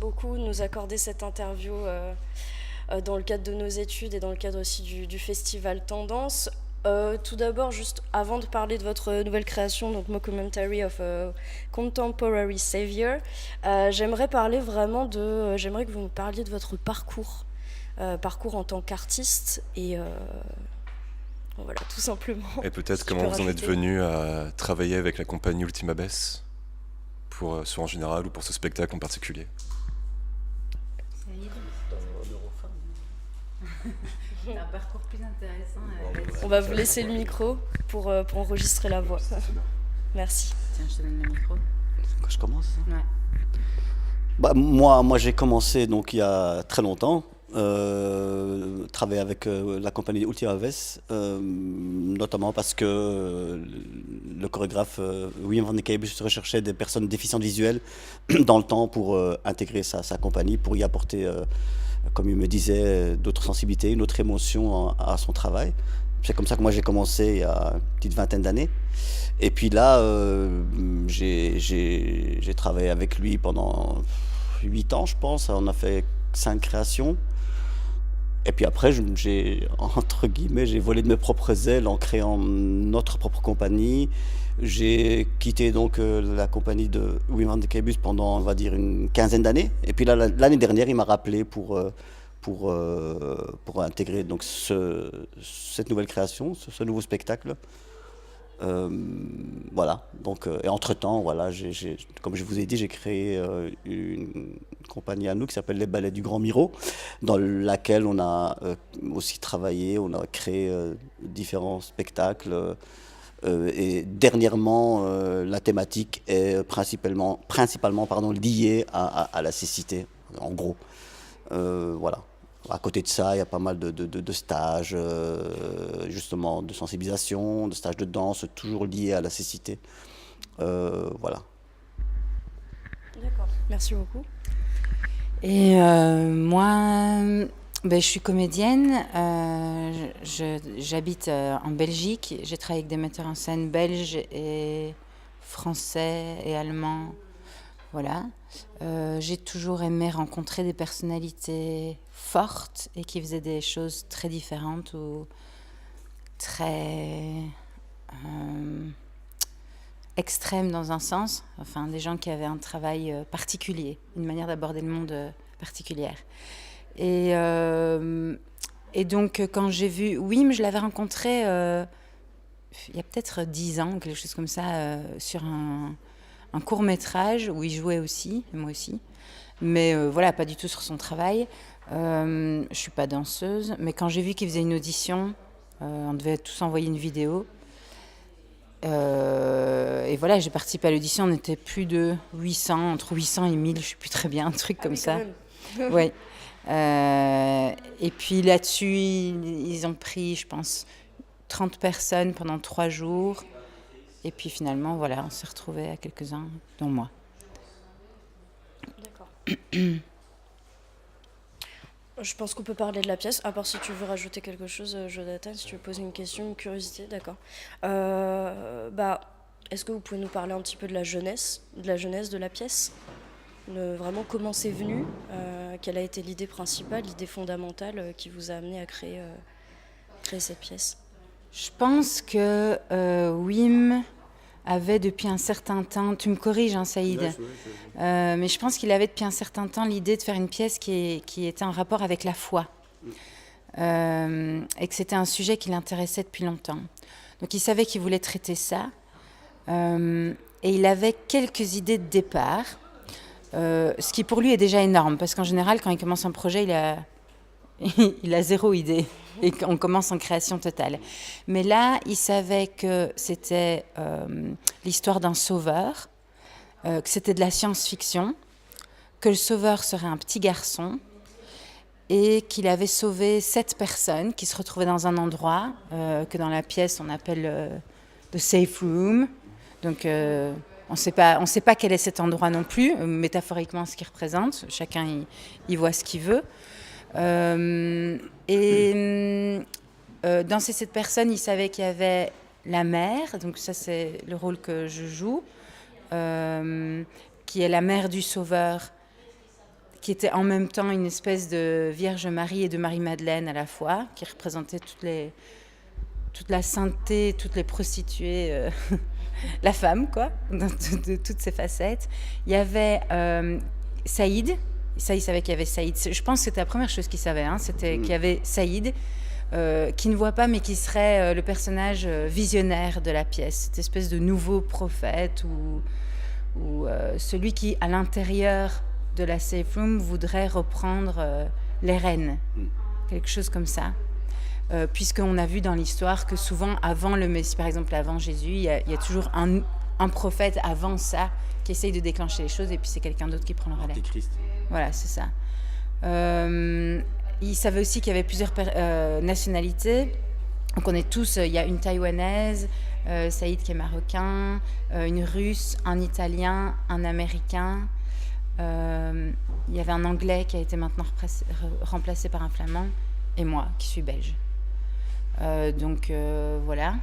beaucoup de nous accorder cette interview dans le cadre de nos études et dans le cadre aussi du festival Tendance. Tout d'abord, juste avant de parler de votre nouvelle création, donc Mockumentary of a Contemporary Savior, j'aimerais parler vraiment j'aimerais que vous me parliez de votre parcours en tant qu'artiste et voilà, tout simplement. Et peut-être Si tu peux comment vous en êtes rajouter. venu à travailler avec la compagnie Ultima Bess, soit en général ou pour ce spectacle en particulier. Saïd, c'est un parcours plus intéressant. On va vous laisser le micro pour enregistrer la voix. Merci. Tiens, je te donne le micro. Quand je commence Ouais. moi j'ai commencé donc il y a très longtemps, travailler avec la compagnie Ultima Vess, notamment parce que le chorégraphe Wim van de Keibus recherchait des personnes déficientes visuelles dans le temps pour intégrer sa compagnie, pour y apporter, comme il me disait, d'autres sensibilités, une autre émotion à son travail. C'est comme ça que moi j'ai commencé il y a une petite vingtaine d'années. Et puis là, j'ai travaillé avec lui pendant 8 ans, je pense. On a fait 5 créations. Et puis après, entre guillemets, j'ai volé de mes propres ailes en créant notre propre compagnie. J'ai quitté donc la compagnie de Wim van de Keibus pendant, on va dire, une quinzaine d'années. Et puis là, l'année dernière, il m'a rappelé pour intégrer donc cette nouvelle création, ce nouveau spectacle. Voilà. Donc, et entre-temps, voilà, comme je vous ai dit, j'ai créé une compagnie à nous qui s'appelle Les Ballets du Grand Miro, dans laquelle on a aussi travaillé, on a créé différents spectacles. Et dernièrement, la thématique est principalement liée à la cécité, en gros. Voilà. À côté de ça, il y a pas mal de stages, justement, de sensibilisation, de stages de danse, toujours liés à la cécité. Voilà. D'accord, merci beaucoup. Et moi, je suis comédienne. J'habite en Belgique. J'ai travaillé avec des metteurs en scène belges et français et allemands. Voilà. J'ai toujours aimé rencontrer des personnalités fortes et qui faisaient des choses très différentes ou très extrêmes dans un sens. Enfin, des gens qui avaient un travail particulier, une manière d'aborder le monde particulière. Et donc, quand j'ai vu Wim, je l'avais rencontré il y a peut-être 10 ans, quelque chose comme ça, sur un court-métrage où il jouait aussi, moi aussi. Mais voilà, pas du tout sur son travail. Je suis pas danseuse, mais quand j'ai vu qu'il faisait une audition, on devait tous envoyer une vidéo. Et voilà, j'ai participé à l'audition, on était plus de 800, entre 800 et 1000, je sais plus très bien, un truc comme ça. Ouais. Et puis là-dessus, ils ont pris, je pense, 30 personnes pendant 3 jours. Et puis finalement, voilà, on s'est retrouvés à quelques-uns, dont moi. D'accord. Je pense qu'on peut parler de la pièce, à part si tu veux rajouter quelque chose, Jonathan, si tu veux poser une question, une curiosité, d'accord. Est-ce que vous pouvez nous parler un petit peu de la jeunesse de la pièce, vraiment comment c'est venu, quelle a été l'idée principale, l'idée fondamentale qui vous a amené à créer cette pièce? Je pense que Wim avait depuis un certain temps, tu me corriges, hein, Saïd, mais je pense qu'il avait depuis un certain temps l'idée de faire une pièce qui était en rapport avec la foi, et que c'était un sujet qui l'intéressait depuis longtemps. Donc il savait qu'il voulait traiter ça, et il avait quelques idées de départ, ce qui pour lui est déjà énorme, parce qu'en général, quand il commence un projet, il a zéro idée. Et qu'on commence en création totale. Mais là, il savait que c'était l'histoire d'un sauveur, que c'était de la science-fiction, que le sauveur serait un petit garçon et qu'il avait sauvé 7 personnes qui se retrouvaient dans un endroit que dans la pièce on appelle the safe room. Donc on ne sait pas quel est cet endroit non plus, métaphoriquement ce qu'il représente. Chacun y voit ce qu'il veut. Dans ces 7 personnes, il savait qu'il y avait la mère, donc ça c'est le rôle que je joue, qui est la mère du sauveur, qui était en même temps une espèce de Vierge Marie et de Marie-Madeleine à la fois, qui représentait toute la sainteté, toutes les prostituées, la femme, quoi, de toutes ses facettes. Il y avait Saïd. Ça, il savait qu'il y avait Saïd. Je pense que c'était la première chose qu'il savait, hein, c'était qu'il y avait Saïd, qui ne voit pas, mais qui serait le personnage visionnaire de la pièce, cette espèce de nouveau prophète ou celui qui, à l'intérieur de la safe room, voudrait reprendre les rênes, quelque chose comme ça. Puisqu'on a vu dans l'histoire que souvent, avant le Messie, par exemple avant Jésus, il y a toujours un prophète avant ça qui essaye de déclencher les choses, et puis c'est quelqu'un d'autre qui prend le relais. Antéchrist. Voilà, c'est ça. Il savait aussi qu'il y avait plusieurs nationalités. On connaît tous, il y a une Taïwanaise, Saïd qui est marocain, une Russe, un Italien, un Américain. Il y avait un Anglais qui a été maintenant remplacé par un Flamand, et moi qui suis belge. Donc voilà,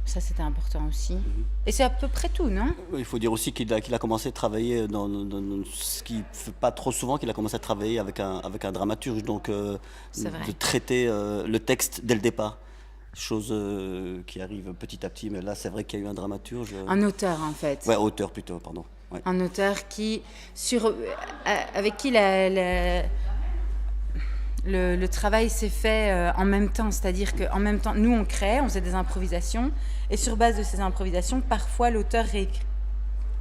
ça c'était important aussi. Et c'est à peu près tout, non ? Il faut dire aussi qu'il a commencé à travailler dans ce qu'il ne fait pas trop souvent, qu'il a commencé à travailler avec un dramaturge, donc de traiter le texte dès le départ. Chose qui arrive petit à petit, mais là c'est vrai qu'il y a eu un dramaturge. Un auteur en fait. Ouais, auteur plutôt, pardon. Ouais. Un auteur avec qui le travail s'est fait en même temps, c'est-à-dire qu'en même temps, nous on faisait des improvisations, et sur base de ces improvisations, parfois l'auteur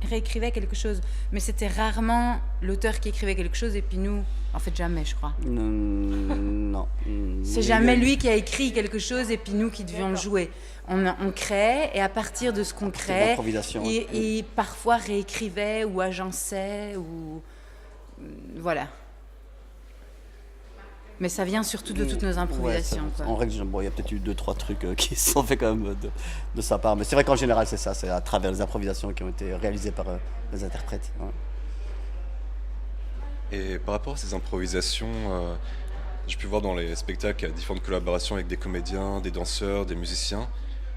réécrivait quelque chose, mais c'était rarement l'auteur qui écrivait quelque chose et puis nous, en fait jamais, je crois. Non. C'est jamais lui qui a écrit quelque chose et puis nous qui devions le jouer. On créait, et à partir de ce qu'on créait, il parfois réécrivait ou agençait ou voilà. Mais ça vient surtout de toutes nos improvisations. Ouais, en règle, il y a peut-être eu 2-3 trucs qui se sont faits quand même de sa part. Mais c'est vrai qu'en général, c'est ça. C'est à travers les improvisations qui ont été réalisées par les interprètes. Ouais. Et par rapport à ces improvisations, j'ai pu voir dans les spectacles différentes collaborations avec des comédiens, des danseurs, des musiciens.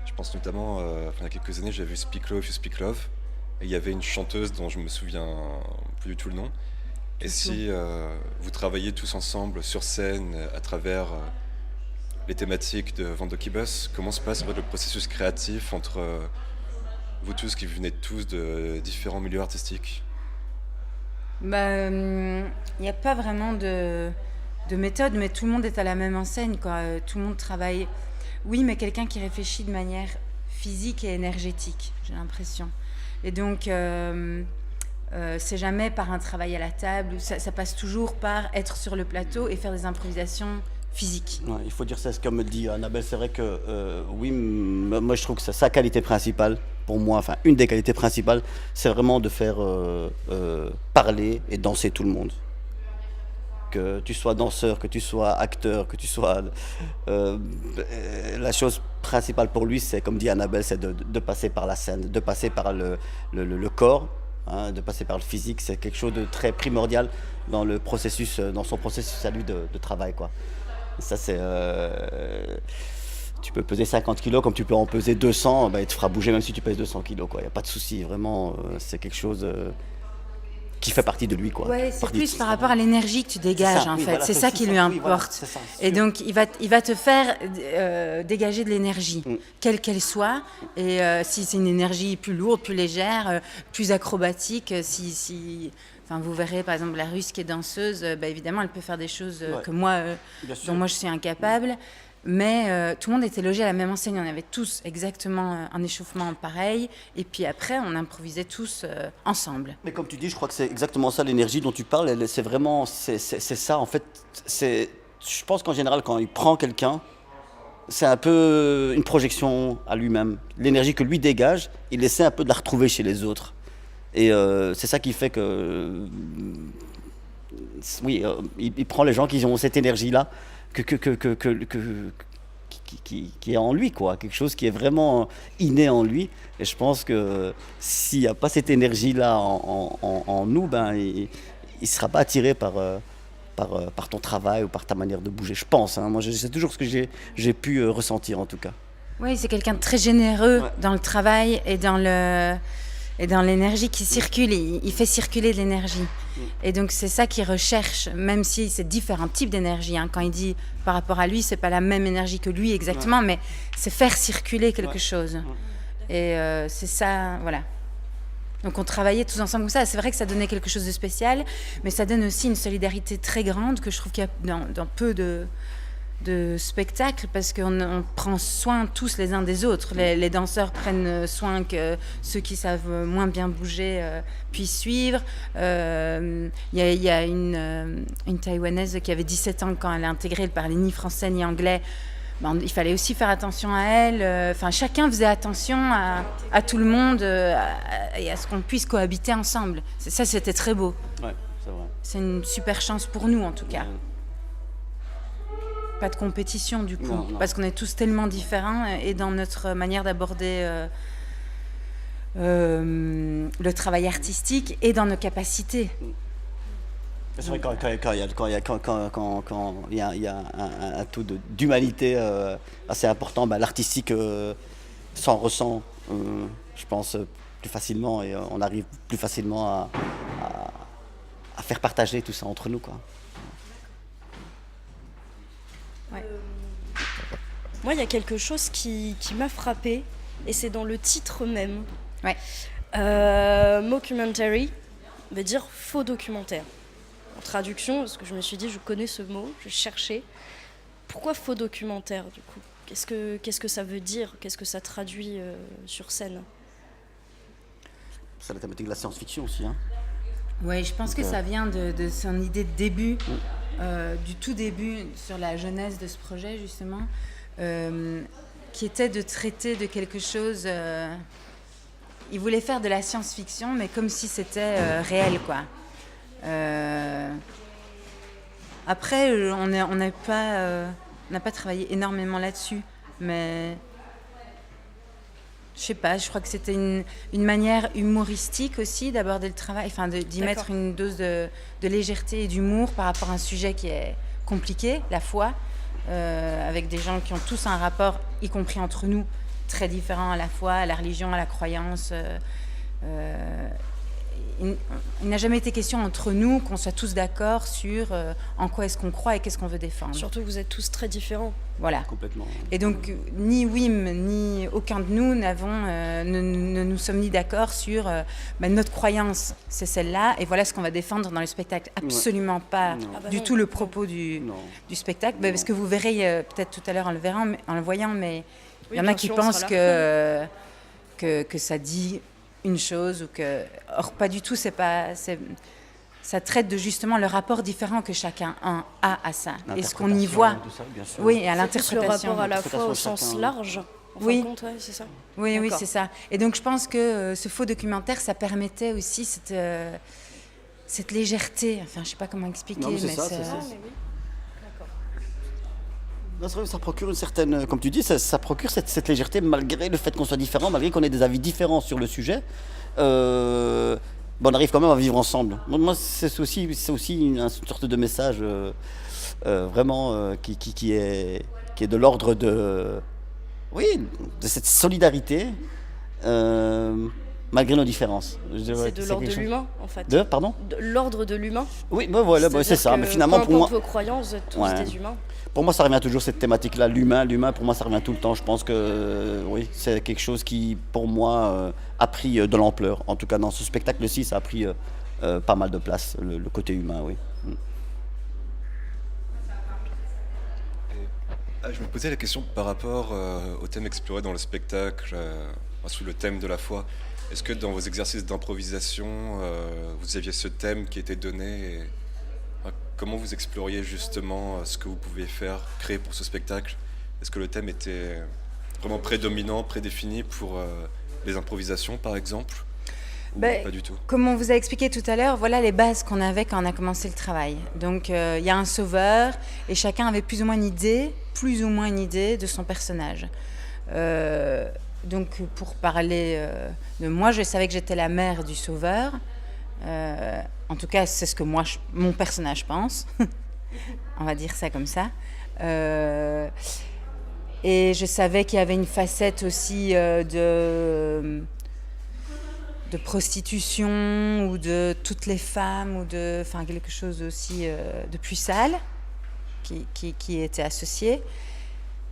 Je pense notamment, il y a quelques années, j'avais vu Speak Love, You Speak Love. Et il y avait une chanteuse dont je me souviens plus du tout le nom. Et si vous travaillez tous ensemble sur scène à travers les thématiques de Van Dockibus, comment se passe le processus créatif entre vous tous qui venez tous de différents milieux artistiques ? Il n'y a pas vraiment de méthode, mais tout le monde est à la même enseigne, quoi. Tout le monde travaille. Oui, mais quelqu'un qui réfléchit de manière physique et énergétique, j'ai l'impression. Et donc... c'est jamais par un travail à la table, ça passe toujours par être sur le plateau et faire des improvisations physiques. Ouais, il faut dire ça, comme le dit Annabelle, c'est vrai que oui, moi je trouve que sa qualité principale, pour moi, enfin une des qualités principales, c'est vraiment de faire parler et danser tout le monde. Que tu sois danseur, que tu sois acteur, que tu sois... la chose principale pour lui, c'est, comme dit Annabelle, c'est de passer par la scène, de passer par le corps. De passer par le physique, c'est quelque chose de très primordial dans son processus à lui de travail, quoi. Et ça, c'est... tu peux peser 50 kilos comme tu peux en peser 200, il te fera bouger même si tu pèses 200 kilos, quoi. Il n'y a pas de souci, vraiment, c'est quelque chose qui fait partie de lui, quoi. Ouais, c'est plus par rapport à l'énergie que tu dégages, en fait. Voilà, c'est ça qui lui importe. Oui, voilà, et donc, il va te faire dégager de l'énergie, quelle qu'elle soit. Et si c'est une énergie plus lourde, plus légère, plus acrobatique, Enfin, vous verrez, par exemple, la Russe qui est danseuse, évidemment, elle peut faire des choses dont moi, je suis incapable. Mais tout le monde était logé à la même enseigne, on avait tous exactement un échauffement pareil, et puis après on improvisait tous ensemble. Mais comme tu dis, je crois que c'est exactement ça, l'énergie dont tu parles, c'est vraiment, c'est ça en fait. Je pense qu'en général quand il prend quelqu'un, c'est un peu une projection à lui-même. L'énergie que lui dégage, il essaie un peu de la retrouver chez les autres. Et c'est ça qui fait que, oui, il prend les gens qui ont cette énergie-là, qui est en lui, quoi, quelque chose qui est vraiment inné en lui. Et je pense que s'il n'y a pas cette énergie-là en nous, il ne sera pas attiré par ton travail ou par ta manière de bouger, je pense. Moi, c'est toujours ce que j'ai pu ressentir, en tout cas. Oui, c'est quelqu'un de très généreux dans le travail et dans et dans l'énergie qui circule. Il fait circuler de l'énergie. Et donc c'est ça qu'il recherche, même si c'est différents types d'énergie. Hein. Quand il dit par rapport à lui, c'est pas la même énergie que lui exactement, mais c'est faire circuler quelque chose. Et c'est ça, voilà. Donc on travaillait tous ensemble comme ça. C'est vrai que ça donnait quelque chose de spécial, mais ça donne aussi une solidarité très grande que je trouve qu'il y a dans peu de spectacles, parce qu'on prend soin tous les uns des autres. Les danseurs prennent soin que ceux qui savent moins bien bouger puissent suivre. Il y a une Taïwanaise qui avait 17 ans quand elle a intégré, elle parlait ni français ni anglais. Il fallait aussi faire attention à elle. Chacun faisait attention à tout le monde et à ce qu'on puisse cohabiter ensemble. Ça, c'était très beau. Ouais, c'est vrai. C'est une super chance pour nous, en tout cas. Pas de compétition, du coup, non. parce qu'on est tous tellement différents et dans notre manière d'aborder le travail artistique et dans nos capacités. C'est vrai quand il y a un taux d'humanité assez important, l'artistique s'en ressent, je pense, plus facilement, et on arrive plus facilement à faire partager tout ça entre nous, quoi. Ouais. Moi, il y a quelque chose qui m'a frappée, et c'est dans le titre même. Ouais. Mockumentary veut dire faux documentaire. En traduction, parce que je me suis dit, je connais ce mot, je cherchais. Pourquoi faux documentaire, du coup ? Qu'est-ce que ça veut dire ? Qu'est-ce que ça traduit sur scène ? C'est la thématique de la science-fiction aussi, hein. Oui, je pense que ça vient de son idée de début, du tout début, sur la genèse de ce projet, justement, qui était de traiter de quelque chose... il voulait faire de la science-fiction, mais comme si c'était réel, quoi. Après, on n'a pas travaillé énormément là-dessus, mais... Je sais pas, je crois que c'était une manière humoristique aussi d'aborder le travail, d'y mettre une dose de légèreté et d'humour par rapport à un sujet qui est compliqué, la foi, avec des gens qui ont tous un rapport, y compris entre nous, très différent à la foi, à la religion, à la croyance. Il n'a jamais été question entre nous qu'on soit tous d'accord sur en quoi est-ce qu'on croit et qu'est-ce qu'on veut défendre. Surtout que vous êtes tous très différents. Voilà. Complètement. Et donc, ni Wim, ni aucun de nous ne nous sommes mis d'accord sur notre croyance, c'est celle-là, et voilà ce qu'on va défendre dans le spectacle. Absolument pas du tout le propos du spectacle, parce que vous verrez peut-être tout à l'heure en le voyant, mais il y en a qui pensent que ça dit une chose, ou que... Or, pas du tout, ça traite de justement le rapport différent que chacun a à ça, et ce qu'on y voit. Ça, bien sûr. Oui, et à C'est l'interprétation. le rapport à la fois au sens chacun. large. En fin de compte, ouais, c'est ça. Oui, D'accord. c'est ça. Et donc, je pense que ce faux documentaire, ça permettait aussi cette légèreté. Enfin, je sais pas comment expliquer, Non, mais c'est ça. Ah, mais oui. Non, c'est vrai que ça procure une certaine, comme tu dis, ça procure cette légèreté malgré le fait qu'on soit différent, malgré qu'on ait des avis différents sur le sujet. On arrive quand même à vivre ensemble. Moi, c'est aussi une sorte de message vraiment qui est de l'ordre de cette solidarité malgré nos différences. C'est de l'ordre de l'humain, en fait. Pardon ? De l'ordre de l'humain. Oui, voilà, c'est ça. Mais finalement, peu pour moi, importe vos croyances, vous êtes tous des humains. pour moi, ça revient toujours cette thématique-là, l'humain. Pour moi, ça revient tout le temps. Je pense que oui, c'est quelque chose qui, pour moi, a pris de l'ampleur. En tout cas, dans ce spectacle-ci, ça a pris pas mal de place, le côté humain, oui. Je me posais la question par rapport au thème exploré dans le spectacle, sous le thème de la foi. Est-ce que dans vos exercices d'improvisation, vous aviez ce thème qui était donné et, comment vous exploriez justement ce que vous pouviez créer pour ce spectacle ? Est-ce que le thème était vraiment prédominant, prédéfini pour les improvisations, par exemple ? Ou pas du tout ? Comme on vous a expliqué tout à l'heure, voilà les bases qu'on avait quand on a commencé le travail. Donc, il y a un sauveur et chacun avait plus ou moins une idée de son personnage. Donc, pour parler de moi, je savais que j'étais la mère du sauveur. En tout cas, c'est ce que mon personnage pense. On va dire ça comme ça. Et je savais qu'il y avait une facette aussi de prostitution ou de toutes les femmes ou de quelque chose aussi de plus sale qui était associé.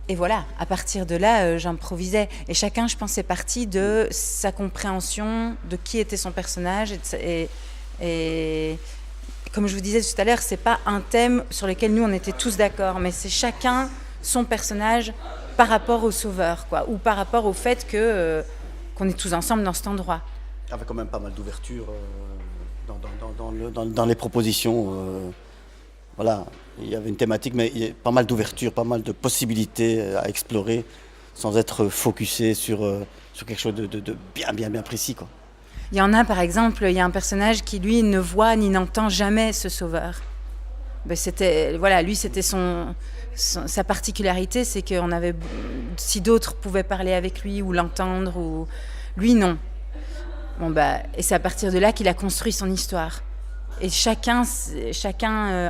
Et voilà, à partir de là, j'improvisais. Et chacun, je pense, est parti de sa compréhension de qui était son personnage. Et comme je vous disais tout à l'heure, c'est pas un thème sur lequel nous, on était tous d'accord, mais c'est chacun son personnage par rapport au sauveur, quoi, ou par rapport au fait qu'on est tous ensemble dans cet endroit. Il y avait quand même pas mal d'ouverture dans les propositions. Voilà, il y avait une thématique, mais il y a pas mal d'ouverture, pas mal de possibilités à explorer sans être focusé sur quelque chose de bien précis, quoi. Il y en a, par exemple, il y a un personnage qui, lui, ne voit ni n'entend jamais ce sauveur. Ben, lui, c'était sa particularité, c'est qu'on avait, si d'autres pouvaient parler avec lui ou l'entendre, ou lui, non. Et c'est à partir de là qu'il a construit son histoire. Et chacun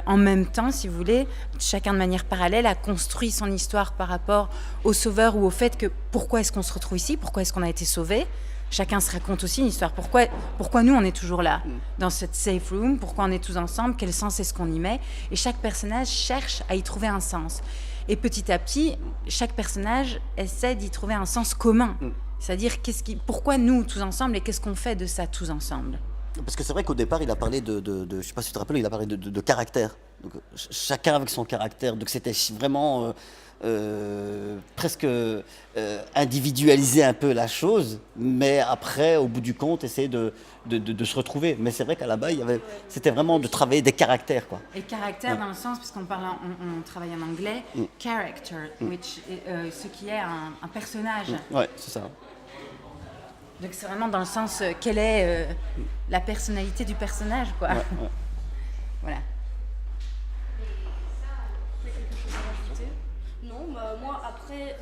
en même temps, si vous voulez, chacun de manière parallèle a construit son histoire par rapport au sauveur ou au fait que pourquoi est-ce qu'on se retrouve ici, pourquoi est-ce qu'on a été sauvé. Chacun se raconte aussi une histoire. Pourquoi nous, on est toujours là, dans cette safe room, pourquoi on est tous ensemble, quel sens est-ce qu'on y met. Et chaque personnage cherche à y trouver un sens. Et petit à petit, chaque personnage essaie d'y trouver un sens commun. C'est-à-dire, pourquoi nous, tous ensemble, et qu'est-ce qu'on fait de ça, tous ensemble ? Parce que c'est vrai qu'au départ, il a parlé je ne sais pas si tu te rappelles, il a parlé de caractère. Donc, chacun avec son caractère. Donc c'était vraiment presque individualiser un peu la chose, mais après, au bout du compte, essayer de se retrouver. Mais c'est vrai qu'à la base, c'était vraiment de travailler des caractères, quoi. Et caractère dans le sens, parce qu'on travaille en anglais, character, ce qui est un personnage. Ouais, c'est ça. Donc c'est vraiment dans le sens, quelle est la personnalité du personnage, quoi. Ouais. Voilà. Non, moi après,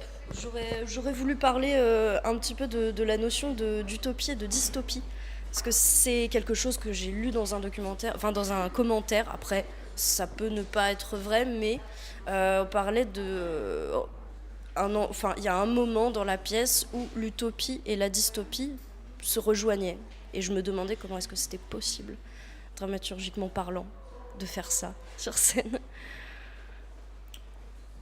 j'aurais voulu parler un petit peu de la notion d'utopie et de dystopie. Parce que c'est quelque chose que j'ai lu dans un documentaire, enfin dans un commentaire. Après, ça peut ne pas être vrai, mais on parlait de... il y a un moment dans la pièce où l'utopie et la dystopie se rejoignaient. Et je me demandais comment est-ce que c'était possible, dramaturgiquement parlant, de faire ça sur scène.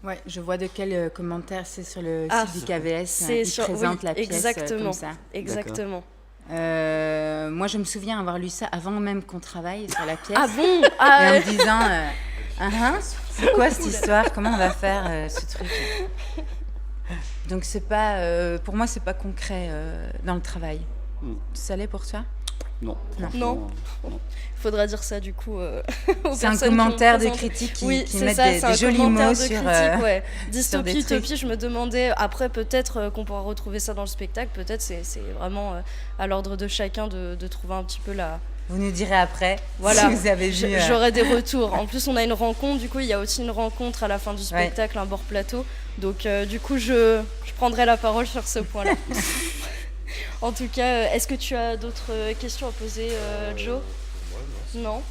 Ouais, je vois de quel commentaire c'est sur le site du KVS. Il présente la pièce comme ça. Exactement. Moi, je me souviens avoir lu ça avant même qu'on travaille sur la pièce. Ah bon? Et en me disant, c'est quoi cette histoire? Comment on va faire ce truc? Donc c'est pas, pour moi, c'est pas concret dans le travail. Ça l'est pour toi? Non. Il faudra dire ça du coup aux c'est un personnes commentaire de critique qui mettent des jolis mots sur dystopie, utopie. Je me demandais, après peut-être qu'on pourra retrouver ça dans le spectacle, peut-être c'est vraiment à l'ordre de chacun de trouver un petit peu la... Vous nous direz après, voilà. Si vous avez vu... J'aurai des retours. En plus, on a une rencontre, du coup, il y a aussi une rencontre à la fin du spectacle, un bord plateau. Donc, du coup, je prendrai la parole sur ce point-là. En tout cas, est-ce que tu as d'autres questions à poser, Joe? Non.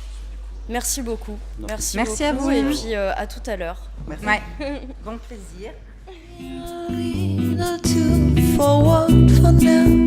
Merci beaucoup. Merci beaucoup. À vous. Et puis, à tout à l'heure. Merci. Ouais. Bon plaisir. For what for now?